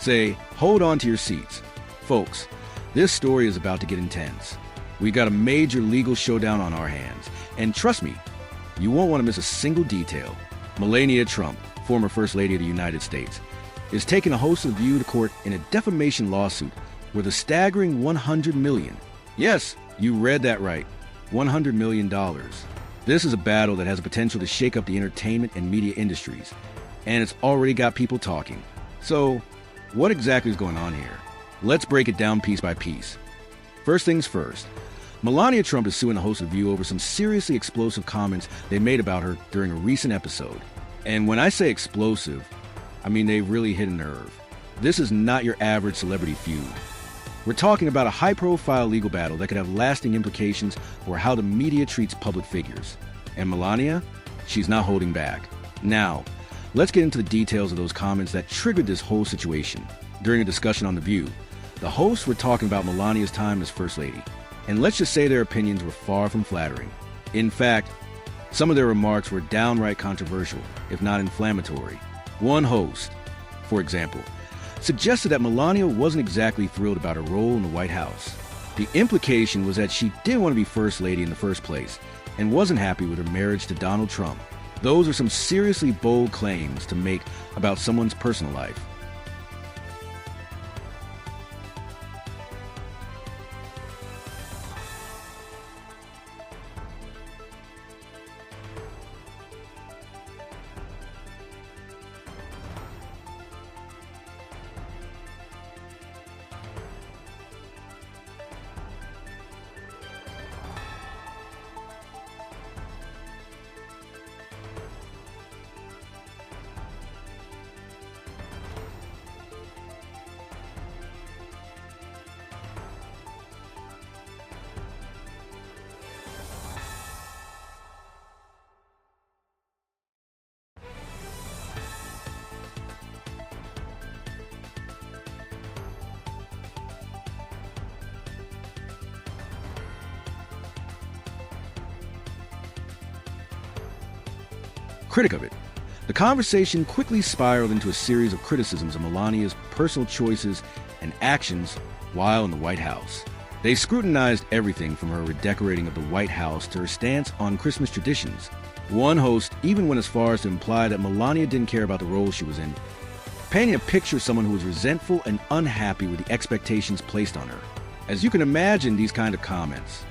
Say, hold on to your seats. Folks, this story is about to get intense. We got a major legal showdown on our hands. And trust me, you won't want to miss a single detail. Melania Trump, former First Lady of the United States, is taking a host of The View to court in a defamation lawsuit worth a staggering $100 million. Yes, you read that right. $100 million. This is a battle that has the potential to shake up the entertainment and media industries, and it's already got people talking. So, what exactly is going on here? Let's break it down piece by piece. First things first, Melania Trump is suing the host of The View over some seriously explosive comments they made about her during a recent episode. And when I say explosive, I mean they really hit a nerve. This is not your average celebrity feud. We're talking about a high-profile legal battle that could have lasting implications for how the media treats public figures. And Melania, she's not holding back. Now, let's get into the details of those comments that triggered this whole situation. During a discussion on The View, the hosts were talking about Melania's time as First Lady, and let's just say their opinions were far from flattering. In fact, some of their remarks were downright controversial, if not inflammatory. One host, for example, suggested that Melania wasn't exactly thrilled about her role in the White House. The implication was that she didn't want to be First Lady in the first place and wasn't happy with her marriage to Donald Trump. Those are some seriously bold claims to make about someone's personal life. Critic of it. The conversation quickly spiraled into a series of criticisms of Melania's personal choices and actions while in the White House. They scrutinized everything from her redecorating of the White House to her stance on Christmas traditions. One host even went as far as to imply that Melania didn't care about the role she was in, painting a picture of someone who was resentful and unhappy with the expectations placed on her. As you can imagine, these kind of comments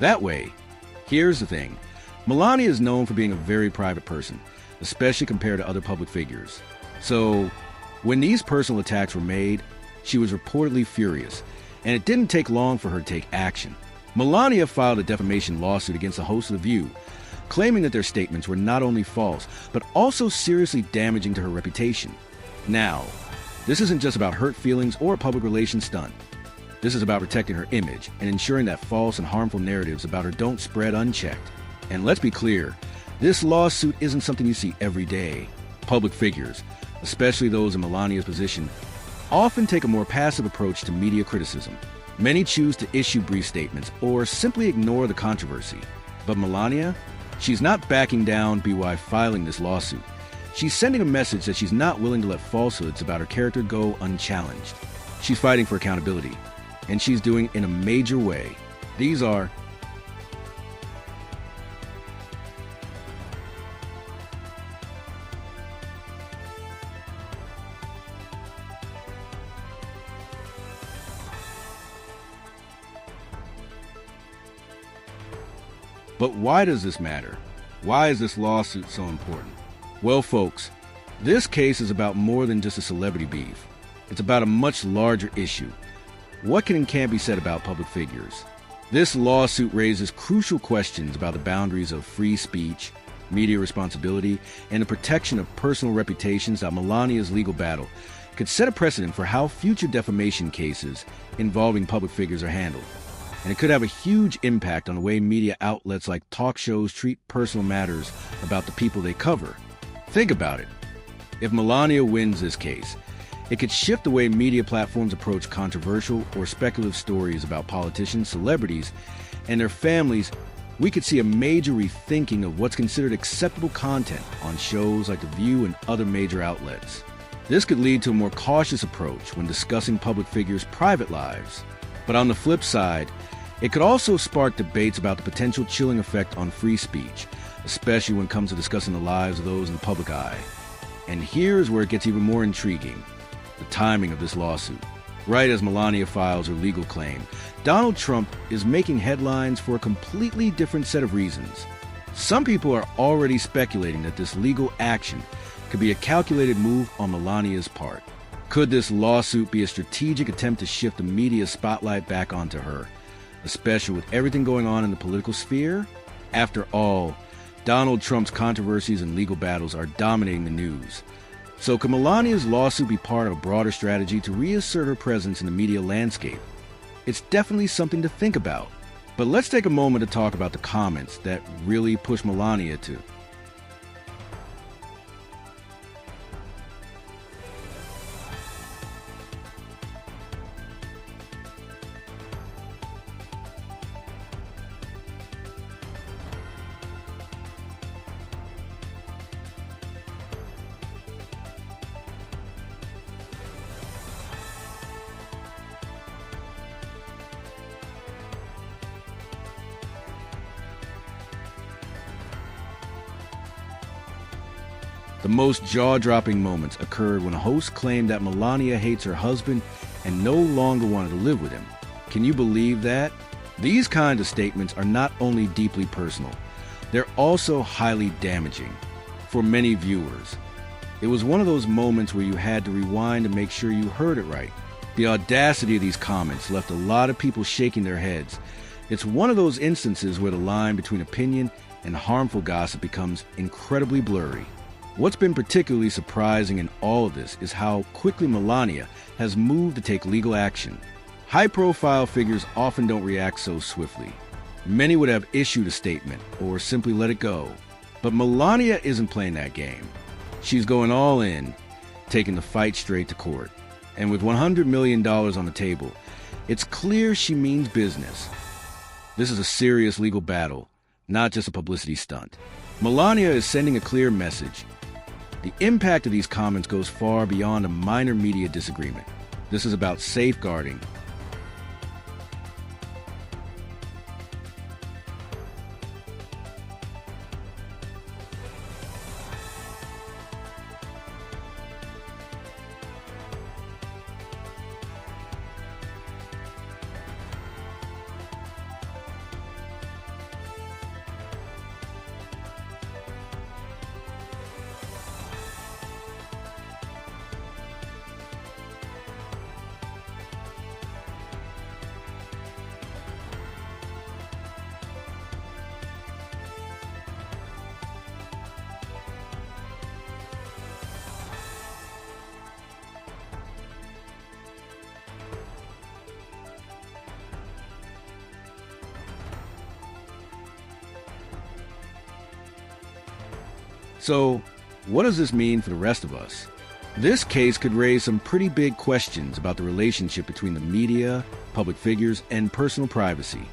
that way. Here's the thing. Melania is known for being a very private person, especially compared to other public figures. So, when these personal attacks were made, she was reportedly furious, and it didn't take long for her to take action. Melania filed a defamation lawsuit against the hosts of The View, claiming that their statements were not only false, but also seriously damaging to her reputation. Now, this isn't just about hurt feelings or a public relations stunt. This is about protecting her image and ensuring that false and harmful narratives about her don't spread unchecked. And let's be clear, this lawsuit isn't something you see every day. Public figures, especially those in Melania's position, often take a more passive approach to media criticism. Many choose to issue brief statements or simply ignore the controversy. But Melania, she's not backing down by filing this lawsuit. She's sending a message that she's not willing to let falsehoods about her character go unchallenged. She's fighting for accountability, and she's doing it in a major way. These are But why does this matter? Why is this lawsuit so important? Well, folks, this case is about more than just a celebrity beef. It's about a much larger issue. What can and can't be said about public figures? This lawsuit raises crucial questions about the boundaries of free speech, media responsibility, and the protection of personal reputations. That Melania's legal battle could set a precedent for how future defamation cases involving public figures are handled. And it could have a huge impact on the way media outlets like talk shows treat personal matters about the people they cover. Think about it. If Melania wins this case, it could shift the way media platforms approach controversial or speculative stories about politicians, celebrities, and their families. We could see a major rethinking of what's considered acceptable content on shows like The View and other major outlets. This could lead to a more cautious approach when discussing public figures' private lives. But on the flip side, it could also spark debates about the potential chilling effect on free speech, especially when it comes to discussing the lives of those in the public eye. And here's where it gets even more intriguing: the timing of this lawsuit. Right as Melania files her legal claim, Donald Trump is making headlines for a completely different set of reasons. Some people are already speculating that this legal action could be a calculated move on Melania's part. Could this lawsuit be a strategic attempt to shift the media spotlight back onto her, especially with everything going on in the political sphere? After all, Donald Trump's controversies and legal battles are dominating the news. So could Melania's lawsuit be part of a broader strategy to reassert her presence in the media landscape? It's definitely something to think about. But let's take a moment to talk about the comments that really push Melania to. The most jaw-dropping moments occurred when a host claimed that Melania hates her husband and no longer wanted to live with him. Can you believe that? These kinds of statements are not only deeply personal, they're also highly damaging for many viewers. It was one of those moments where you had to rewind to make sure you heard it right. The audacity of these comments left a lot of people shaking their heads. It's one of those instances where the line between opinion and harmful gossip becomes incredibly blurry. What's been particularly surprising in all of this is how quickly Melania has moved to take legal action. High-profile figures often don't react so swiftly. Many would have issued a statement or simply let it go. But Melania isn't playing that game. She's going all in, taking the fight straight to court. And with $100 million on the table, it's clear she means business. This is a serious legal battle, not just a publicity stunt. Melania is sending a clear message. The impact of these comments goes far beyond a minor media disagreement. This is about safeguarding. So, what does this mean for the rest of us? This case could raise some pretty big questions about the relationship between the media, public figures, and personal privacy.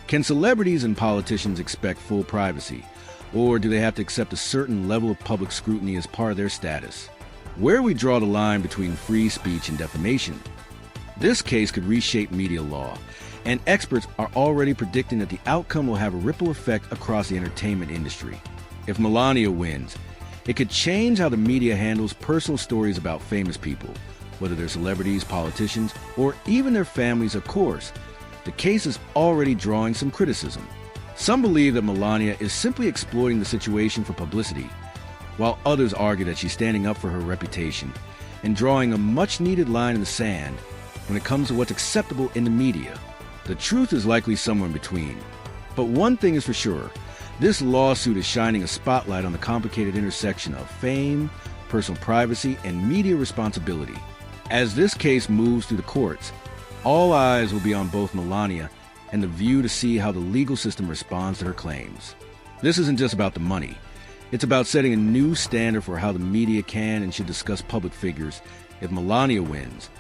Can celebrities and politicians expect full privacy, or do they have to accept a certain level of public scrutiny as part of their status? Where we draw the line between free speech and defamation? This case could reshape media law, and experts are already predicting that the outcome will have a ripple effect across the entertainment industry. If Melania wins, it could change how the media handles personal stories about famous people, whether they're celebrities, politicians, or even their families, of course. The case is already drawing some criticism. Some believe that Melania is simply exploiting the situation for publicity, while others argue that she's standing up for her reputation and drawing a much-needed line in the sand when it comes to what's acceptable in the media. The truth is likely somewhere in between. But one thing is for sure, this lawsuit is shining a spotlight on the complicated intersection of fame, personal privacy, and media responsibility. As this case moves through the courts, all eyes will be on both Melania and The View to see how the legal system responds to her claims. This isn't just about the money. It's about setting a new standard for how the media can and should discuss public figures. If Melania wins,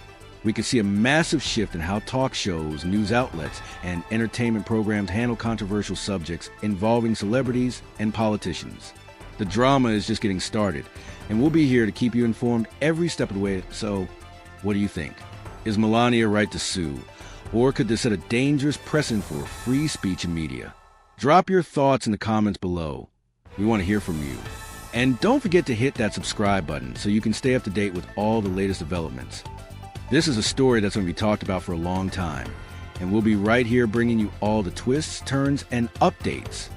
we could see a massive shift in how talk shows, news outlets, and entertainment programs handle controversial subjects involving celebrities and politicians. The drama is just getting started, and we'll be here to keep you informed every step of the way. So, what do you think? Is Melania right to sue? Or could this set a dangerous precedent for free speech and media? Drop your thoughts in the comments below. We want to hear from you. And don't forget to hit that subscribe button so you can stay up to date with all the latest developments. This is a story that's going to be talked about for a long time, and we'll be right here bringing you all the twists, turns, and updates.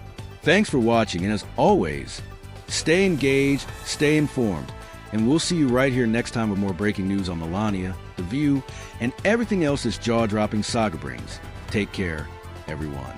Thanks for watching, and as always, stay engaged, stay informed, and we'll see you right here next time with more breaking news on Melania, The View, and everything else this jaw-dropping saga brings. Take care, everyone.